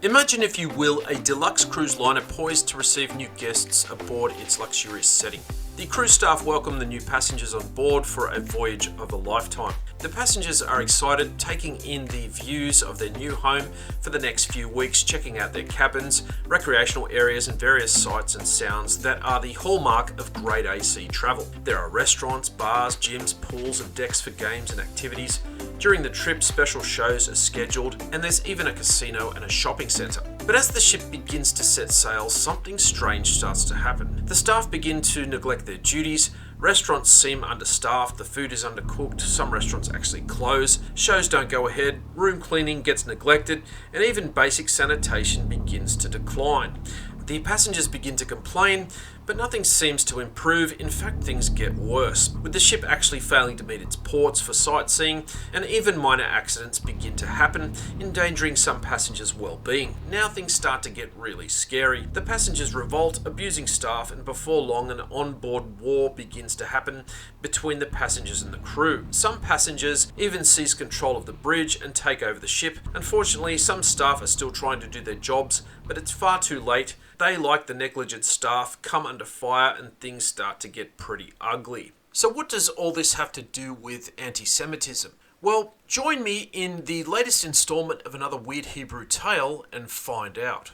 Imagine, if you will, a deluxe cruise liner poised to receive new guests aboard its luxurious setting. The cruise staff welcome the new passengers on board for a voyage of a lifetime. The passengers are excited, taking in the views of their new home for the next few weeks, checking out their cabins, recreational areas and various sights and sounds that are the hallmark of grade A sea travel. There are restaurants, bars, gyms, pools and decks for games and activities. During the trip, special shows are scheduled, and there's even a casino and a shopping centre. But as the ship begins to set sail, something strange starts to happen. The staff begin to neglect their duties, restaurants seem understaffed, the food is undercooked, some restaurants actually close, shows don't go ahead, room cleaning gets neglected, and even basic sanitation begins to decline. The passengers begin to complain, but nothing seems to improve. In fact, things get worse, with the ship actually failing to meet its ports for sightseeing, and even minor accidents begin to happen, endangering some passengers' well-being. Now things start to get really scary. The passengers revolt, abusing staff, and before long an on-board war begins to happen between the passengers and the crew. Some passengers even seize control of the bridge and take over the ship. Unfortunately, some staff are still trying to do their jobs, but it's far too late. They, like the negligent staff, come under fire and things start to get pretty ugly. So what does all this have to do with anti-Semitism? Well, join me in the latest installment of another weird Hebrew tale and find out.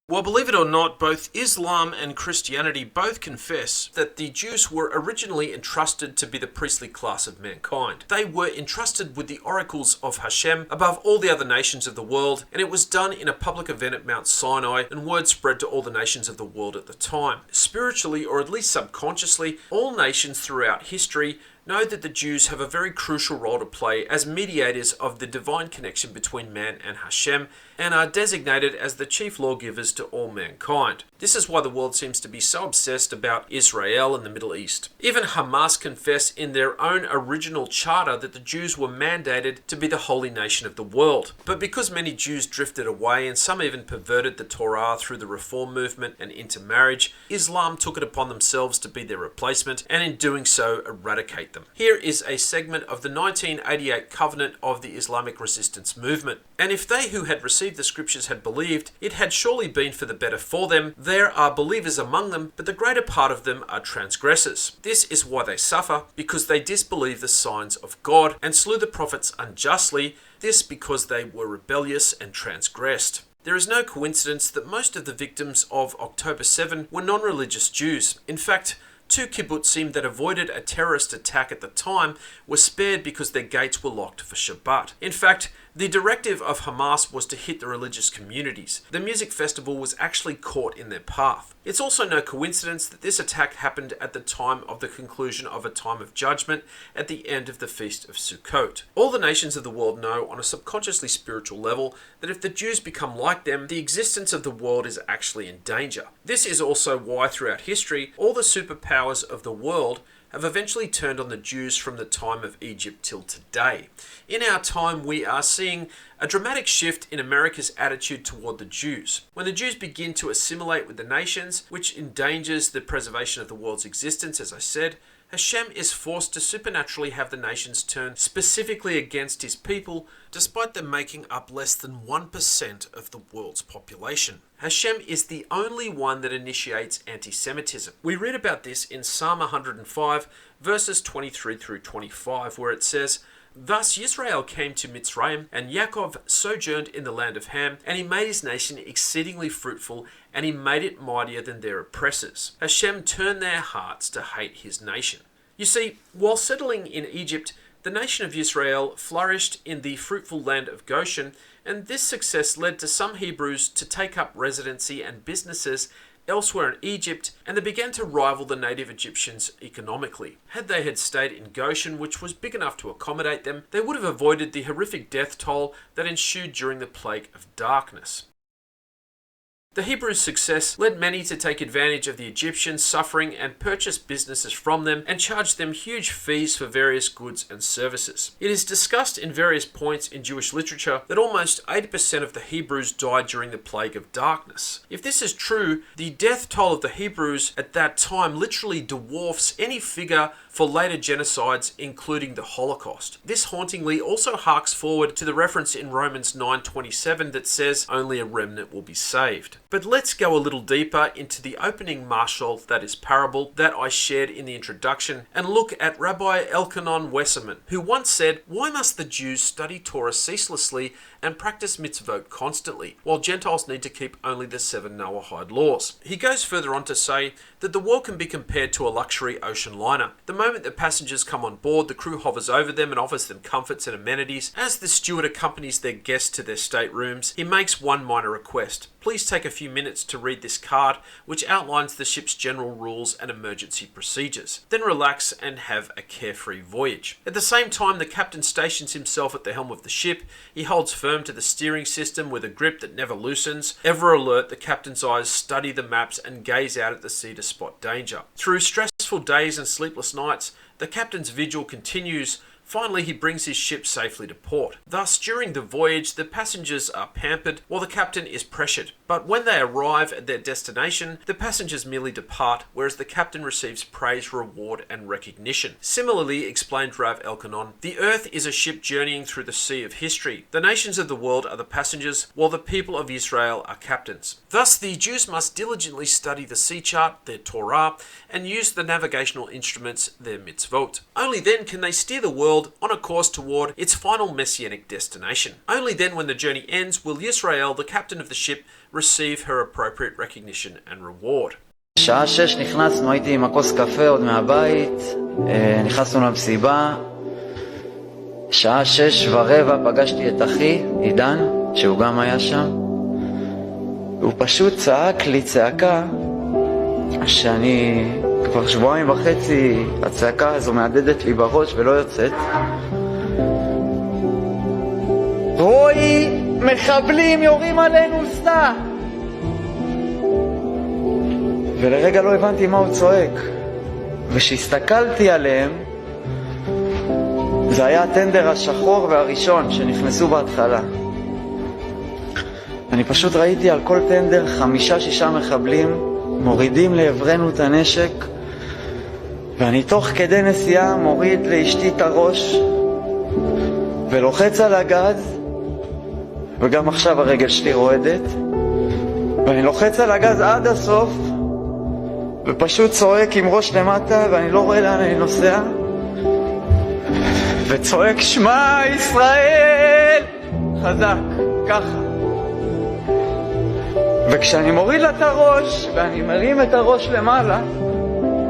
Well, believe it or not, both Islam and Christianity both confess that the Jews were originally entrusted to be the priestly class of mankind. They were entrusted with the oracles of HaShem above all the other nations of the world, and it was done in a public event at Mount Sinai, and word spread to all the nations of the world at the time. Spiritually, or at least subconsciously, all nations throughout history know that the Jews have a very crucial role to play as mediators of the divine connection between man and HaShem, and are designated as the chief lawgivers to all mankind. This is why the world seems to be so obsessed about Israel and the Middle East. Even Hamas confess in their own original charter that the Jews were mandated to be the holy nation of the world. But because many Jews drifted away and some even perverted the Torah through the Reform movement and intermarriage, Islam took it upon themselves to be their replacement, and in doing so eradicate them. Here is a segment of the 1988 covenant of the Islamic resistance movement. And if they who had received the scriptures had believed, it had surely been for the better for them. There are believers among them, but the greater part of them are transgressors. This is why they suffer, because they disbelieve the signs of God and slew the prophets unjustly, this because they were rebellious and transgressed. There is no coincidence that most of the victims of October 7 were non-religious Jews. In fact, 2 kibbutzim that avoided a terrorist attack at the time were spared because their gates were locked for Shabbat. In fact, the directive of Hamas was to hit the religious communities. The music festival was actually caught in their path. It's also no coincidence that this attack happened at the time of the conclusion of a time of judgment at the end of the Feast of Sukkot. All the nations of the world know on a subconsciously spiritual level that if the Jews become like them, the existence of the world is actually in danger. This is also why throughout history, all the superpowers of the world have eventually turned on the Jews from the time of Egypt till today. In our time, we are seeing a dramatic shift in America's attitude toward the Jews. When the Jews begin to assimilate with the nations, which endangers the preservation of the world's existence, as I said, HaShem is forced to supernaturally have the nations turn specifically against his people, despite them making up less than 1% of the world's population. HaShem is the only one that initiates anti-Semitism. We read about this in Psalm 105, verses 23 through 25, where it says, "Thus Yisrael came to Mitzrayim, and Yaakov sojourned in the land of Ham, and he made his nation exceedingly fruitful, and he made it mightier than their oppressors. HaShem turned their hearts to hate his nation." You see, while settling in Egypt, the nation of Israel flourished in the fruitful land of Goshen, and this success led to some Hebrews to take up residency and businesses elsewhere in Egypt, and they began to rival the native Egyptians economically. Had they had stayed in Goshen, which was big enough to accommodate them, they would have avoided the horrific death toll that ensued during the plague of darkness. The Hebrews' success led many to take advantage of the Egyptians' suffering and purchase businesses from them and charge them huge fees for various goods and services. It is discussed in various points in Jewish literature that almost 80% of the Hebrews died during the plague of darkness. If this is true, the death toll of the Hebrews at that time literally dwarfs any figure for later genocides, including the Holocaust. This hauntingly also harks forward to the reference in Romans 9:27 that says only a remnant will be saved. But let's go a little deeper into the opening mashal, that is parable, that I shared in the introduction, and look at Rabbi Elchanan Wesserman, who once said, "Why must the Jews study Torah ceaselessly and practice mitzvot constantly, while Gentiles need to keep only the 7 Noahide laws?" He goes further on to say that the world can be compared to a luxury ocean liner. The moment that passengers come on board, the crew hovers over them and offers them comforts and amenities. As the steward accompanies their guests to their staterooms, he makes one minor request. Please take a few minutes to read this card, which outlines the ship's general rules and emergency procedures. Then relax and have a carefree voyage. At the same time, the captain stations himself at the helm of the ship. He holds firm to the steering system with a grip that never loosens. Ever alert, the captain's eyes study the maps and gaze out at the sea to spot danger. Through stressful days and sleepless nights, the captain's vigil continues. Finally, he brings his ship safely to port. Thus, during the voyage, the passengers are pampered while the captain is pressured. But when they arrive at their destination, the passengers merely depart, whereas the captain receives praise, reward, and recognition. Similarly, explained Rav Elchanan, the earth is a ship journeying through the sea of history. The nations of the world are the passengers, while the people of Israel are captains. Thus, the Jews must diligently study the sea chart, their Torah, and use the navigational instruments, their mitzvot. Only then can they steer the world on a course toward its final messianic destination. Only then, when the journey ends, will Yisrael, the captain of the ship, receive her appropriate recognition and reward. שעה 6 נכנסנו, הייתי עם הכוס קפה עוד מהבית, נכנסנו למסיבה. שעה 6:15 פגשתי את אחי, עידן, שהוא גם היה שם. הוא פשוט צעק לי צעקה שאני כבר 2.5 שבועות, הצעקה הזו מהדהדת לי בראש ולא יוצאת. רואי, מחבלים יורים עלינו סע! ולרגע לא הבנתי מה הוא צועק. וכשהסתכלתי עליהם, זה היה הטנדר השחור והראשון שנכנסו בהתחלה. אני פשוט ראיתי על כל טנדר 5-6 מחבלים מורידים לעברנו את הנשק, ואני תוך כדי נסיעה מוריד לאשתי את הראש ולוחץ על הגז, וגם עכשיו הרגל שלי רועדת, ואני לוחץ על הגז עד הסוף ופשוט צועק עם ראש למטה, ואני לא רואה לאן אני נוסע, וצועק שמע ישראל חזק ככה. וכשאני מוריד לה את הראש ואני מרים את הראש למעלה,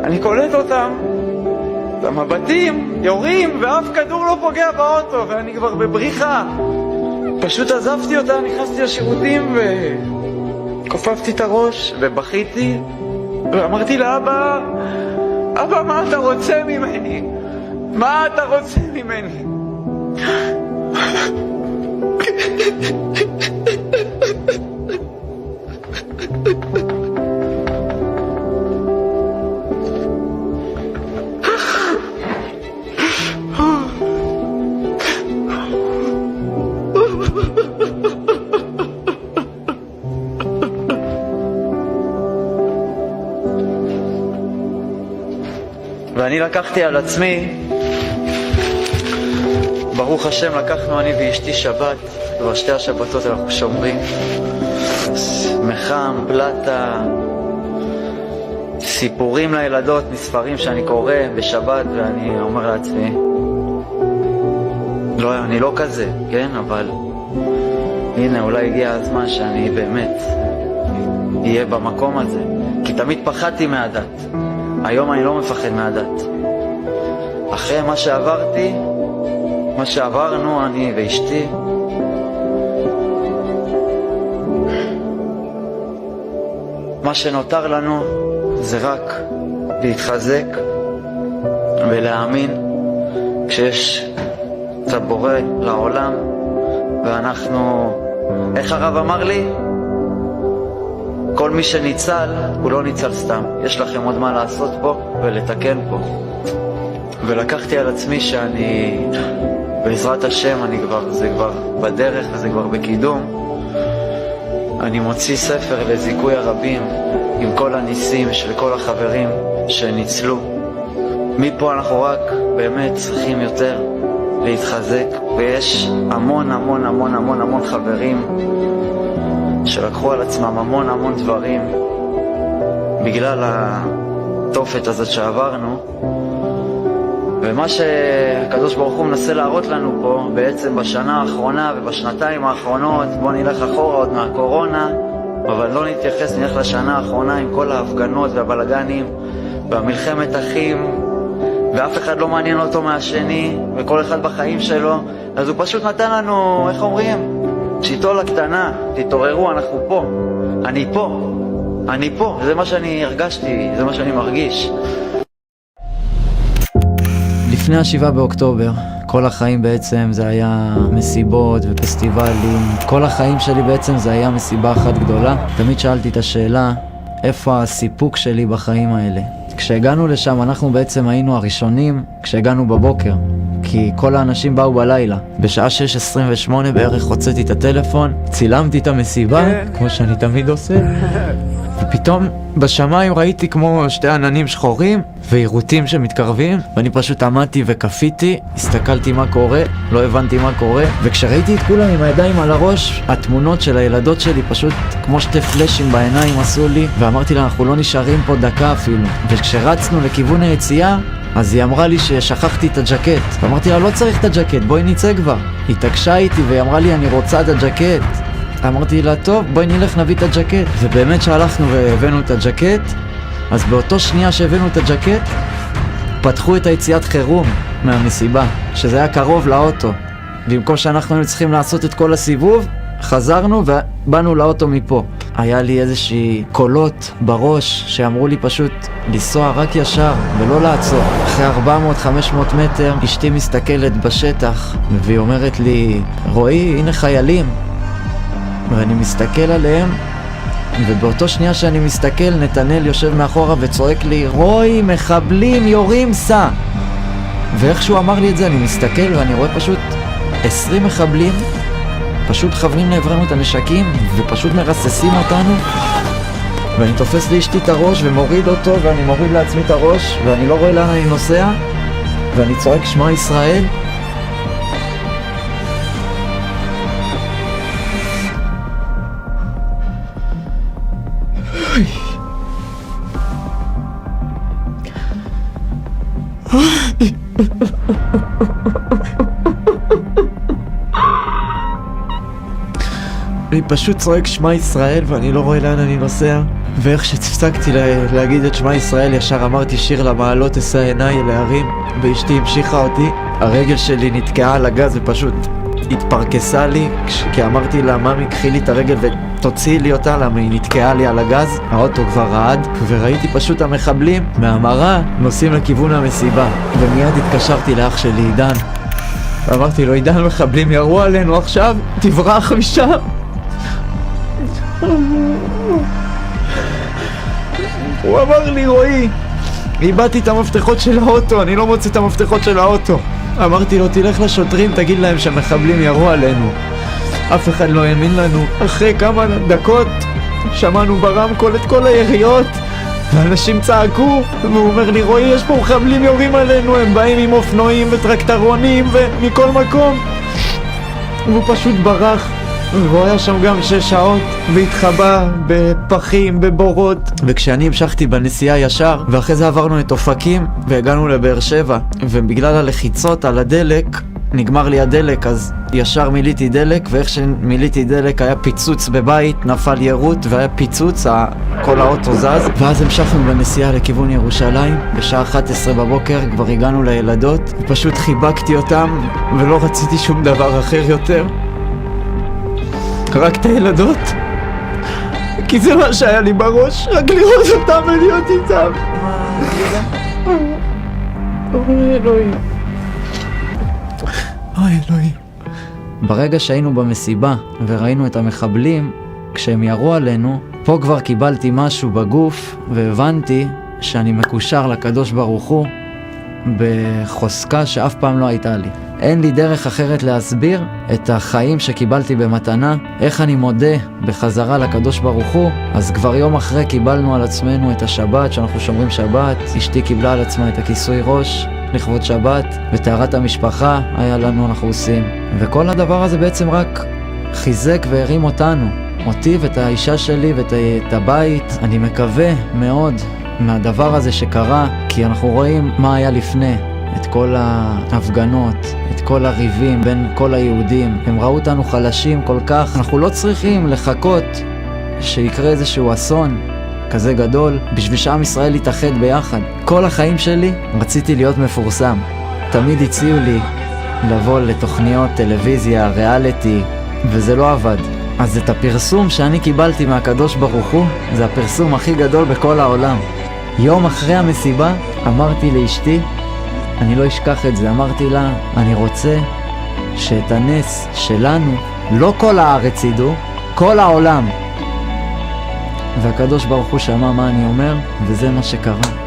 אני קולט אותם, המבטים יורים ואף כדור לא פוגע באוטו, ואני כבר בבריחה. פשוט עזבתי אותה, נכנסתי לשירותים וכופפתי את הראש ובכיתי ואמרתי לאבא, אבא, מה אתה רוצה ממני? מה אתה רוצה ממני? ואני לקחתי על עצמי, ברוך השם, לקחנו אני ואשתי שבת, כבר 2 השבתות אנחנו שומרים, מחם, פלטה, סיפורים לילדות מספרים שאני קורא בשבת, ואני אומר לעצמי, לא, אני לא כזה, כן? אבל הנה, אולי הגיע הזמן שאני באמת אהיה במקום הזה, כי תמיד פחדתי מהדת. היום אני לא מפחד מהדת. אחרי מה שעברתי, מה שעברנו אני ואשתי, מה שנותר לנו זה רק להתחזק ולהאמין כשיש קצת בורא לעולם, ואנחנו, איך הרב אמר לי? כל מי שניצל, הוא לא ניצל סתם. יש לכם עוד מה לעשות פה ולתקן פה. ולקחתי על עצמי שאני, בעזרת השם, זה כבר בדרך וזה כבר בקידום. אני מוציא ספר לזיכוי הרבים עם כל הניסים של כל החברים שניצלו. מפה אנחנו רק באמת צריכים יותר להתחזק, ויש המון המון המון המון המון חברים שלקחו על עצמם המון המון דברים בגלל התופת הזאת שעברנו. ומה שהקדוש ברוך הוא מנסה להראות לנו פה בעצם בשנה האחרונה ובשנתיים האחרונות, בוא נלך אחורה עוד מהקורונה, אבל לא נתייחס, נלך לשנה האחרונה עם כל ההפגנות והבלגנים והמלחמת אחים, ואף אחד לא מעניין אותו מהשני וכל אחד בחיים שלו. אז הוא פשוט נתן לנו, איך אומרים, שיטול הקטנה, תתעוררו, אנחנו פה, אני פה, זה מה שאני הרגשתי, זה מה שאני מרגיש. לפני ה7 באוקטובר, כל החיים בעצם זה היה מסיבות ופסטיבלים. כל החיים שלי בעצם זה היה מסיבה אחת גדולה. תמיד שאלתי את השאלה, איפה הסיפוק שלי בחיים האלה? כשהגענו לשם אנחנו בעצם היינו הראשונים כשהגענו בבוקר, כי כל האנשים באו בלילה. בשעה 6:28 בערך הוצאתי את הטלפון, צילמתי את המסיבה, כמו שאני תמיד עושה, ופתאום בשמיים ראיתי כמו שתי עננים שחורים ועירותים שמתקרבים, ואני פשוט עמדתי וקפיתי, הסתכלתי מה קורה, לא הבנתי מה קורה, וכשראיתי את כולם עם הידיים על הראש, התמונות של הילדות שלי פשוט כמו שתי פלשים בעיניים עשו לי, ואמרתי לה, אנחנו לא נשארים פה דקה אפילו. וכשרצנו לכיוון היציאה, אז היא אמרה לי ששכחתי את הג'קט. ואמרתי לה, לא צריך את הג'קט, בואי נצא כבר. היא תקשה איתי והיא אמרה לי, אני רוצה את הג'קט. אמרתי לה, טוב, בואי נלך נביא את הג'קט. ובאמת שהלכנו והבאנו את הג'קט, אז באותו שנייה שהבאנו את הג'קט, פתחו את היציאת חירום מהמסיבה, שזה היה קרוב לאוטו. במקום שאנחנו היינו צריכים לעשות את כל הסיבוב, חזרנו ובאנו לאוטו מפה. היה לי איזושהי קולות בראש שאמרו לי פשוט לנסוע רק ישר ולא לעצור. אחרי 400-500 מטר אשתי מסתכלת בשטח והיא אומרת לי, רועי, הנה חיילים. ואני מסתכל עליהם, ובאותו שנייה שאני מסתכל, נתנאל יושב מאחורה וצועק לי, רועי, מחבלים, יורים, סע. ואיכשהו אמר לי את זה, אני מסתכל ואני רואה פשוט 20 מחבלים פשוט כוונים לעברנו את הנשקים ופשוט מרססים אותנו, ואני תופס לאשתי את הראש ומוריד אותו, ואני מוריד לעצמי את הראש ואני לא רואה לאן אני נוסע, ואני צועק שמע ישראל. אני פשוט צועק שמע ישראל ואני לא רואה לאן אני נוסע, ואיך שתפסקתי להגיד את שמע ישראל ישר אמרתי שיר למעלות אשא עיניי אל ההרים, ואשתי המשיכה אותי. הרגל שלי נתקעה על הגז ופשוט התפרקסה לי, כי אמרתי לה, ממי, קחי לי את הרגל ותוציאי לי אותה, למה היא נתקעה לי על הגז. האוטו כבר רעד, וראיתי פשוט המחבלים מהמראה נוסעים לכיוון המסיבה, ומיד התקשרתי לאח שלי עידן, ואמרתי לו, עידן, מחבלים ירו עלינו עכשיו, תברח משם. הוא אמר לי, רועי, איבדתי את המפתחות של האוטו, אני לא מוצא את המפתחות של האוטו. אמרתי לו, תלך לשוטרים, תגיד להם שהמחבלים ירו עלינו. אף אחד לא האמין לנו. אחרי כמה דקות שמענו ברמקול את כל היריות, ואנשים צעקו, והוא אומר לי, רועי, יש פה מחבלים יורים עלינו, הם באים עם אופנועים וטרקטרונים ומכל מקום. והוא פשוט ברח, והוא היה שם גם 6 שעות והתחבא בפחים, בבורות. וכשאני המשכתי בנסיעה ישר, ואחרי זה עברנו את אופקים והגענו לבאר שבע, ובגלל הלחיצות על הדלק נגמר לי הדלק, אז ישר מיליתי דלק, ואיך שמיליתי דלק היה פיצוץ בבית, נפל ירות והיה פיצוץ, כל האוטו זז, ואז המשכנו בנסיעה לכיוון ירושלים. בשעה 11 בבוקר כבר הגענו לילדות, ופשוט חיבקתי אותם ולא רציתי שום דבר אחר יותר, רק את הילדות, כי זה מה שהיה לי בראש, רק לראות אותם ולהיות איתם. אוי אלוהים, אוי אלוהים. ברגע שהיינו במסיבה וראינו את המחבלים, כשהם ירו עלינו, פה כבר קיבלתי משהו בגוף והבנתי שאני מקושר לקדוש ברוך הוא בחוזקה שאף פעם לא הייתה לי. אין לי דרך אחרת להסביר את החיים שקיבלתי במתנה, איך אני מודה בחזרה לקדוש ברוך הוא. אז כבר יום אחרי קיבלנו על עצמנו את השבת, שאנחנו שומרים שבת. אשתי קיבלה על עצמה את הכיסוי ראש לכבוד שבת, וטהרת המשפחה היה לנו, אנחנו עושים. וכל הדבר הזה בעצם רק חיזק והרים אותנו, אותי ואת האישה שלי ואת הבית. אני מקווה מאוד מהדבר הזה שקרה, כי אנחנו רואים מה היה לפני, את כל ההפגנות, את כל הריבים בין כל היהודים. הם ראו אותנו חלשים כל כך. אנחנו לא צריכים לחכות שיקרה איזשהו אסון כזה גדול בשביל שעם ישראל יתאחד ביחד. כל החיים שלי רציתי להיות מפורסם. תמיד הציעו לי לבוא לתוכניות טלוויזיה, ריאליטי, וזה לא עבד. אז את הפרסום שאני קיבלתי מהקדוש ברוך הוא, זה הפרסום הכי גדול בכל העולם. יום אחרי המסיבה אמרתי לאשתי, אני לא אשכח את זה, אמרתי לה, אני רוצה שאת הנס שלנו, לא כל הארץ ידעו, כל העולם. והקדוש ברוך הוא שמע מה אני אומר, וזה מה שקרה.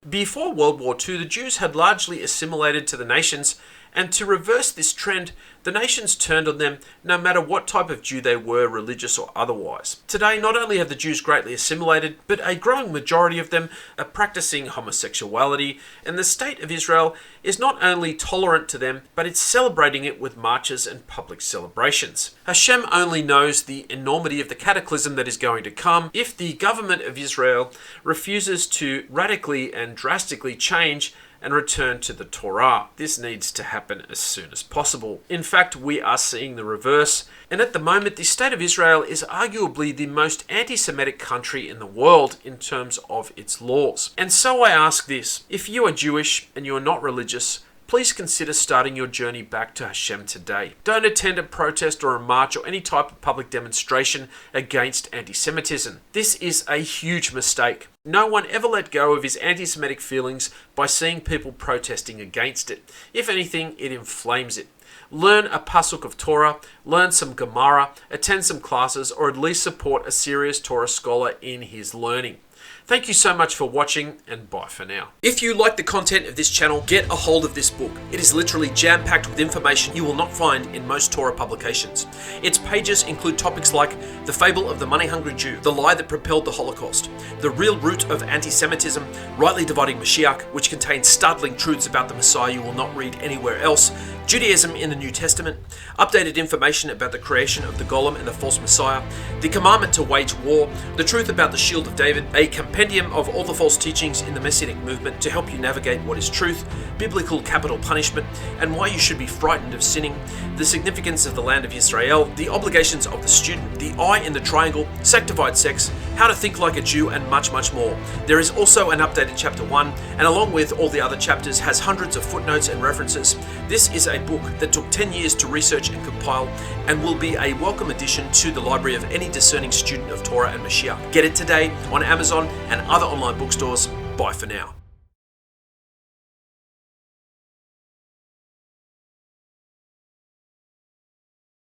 Before World War II, the Jews had largely assimilated to the nations, and to reverse this trend, the nations turned on them no matter what type of Jew they were, religious or otherwise. Today, not only have the Jews greatly assimilated, but a growing majority of them are practicing homosexuality, and the state of Israel is not only tolerant to them, but it's celebrating it with marches and public celebrations. HaShem only knows the enormity of the cataclysm that is going to come if the government of Israel refuses to radically and drastically change and return to the Torah. This needs to happen as soon as possible. In fact, we are seeing the reverse, and at the moment the state of Israel is arguably the most anti-Semitic country in the world in terms of its laws. And so I ask this, if you are Jewish and you are not religious, please consider starting your journey back to HaShem today. Don't attend a protest or a march or any type of public demonstration against anti-Semitism. This is a huge mistake. No one ever let go of his anti-Semitic feelings by seeing people protesting against it. If anything, it inflames it. Learn a pasuk of Torah, learn some Gemara, attend some classes, or at least support a serious Torah scholar in his learning. Thank you so much for watching, and bye for now. If you like the content of this channel, get a hold of this book. It is literally jam-packed with information you will not find in most Torah publications. Its pages include topics like the fable of the money-hungry Jew, the lie that propelled the Holocaust, the real root of anti-Semitism, rightly dividing Mashiach, which contains startling truths about the Messiah you will not read anywhere else, Judaism in the New Testament, updated information about the creation of the Golem and the false Messiah, the commandment to wage war, the truth about the Shield of David, a compendium of all the false teachings in the Messianic movement to help you navigate what is truth, biblical capital punishment, and why you should be frightened of sinning, the significance of the land of Israel, the obligations of the student, the eye in the triangle, sanctified sex, how to think like a Jew, and much, much more. There is also an updated chapter 1, and along with all the other chapters, has hundreds of footnotes and references. This is a book that took 10 years to research and compile, and will be a welcome addition to the library of any discerning student of Torah and Mashiach. Get it today on Amazon and other online bookstores. Bye for now.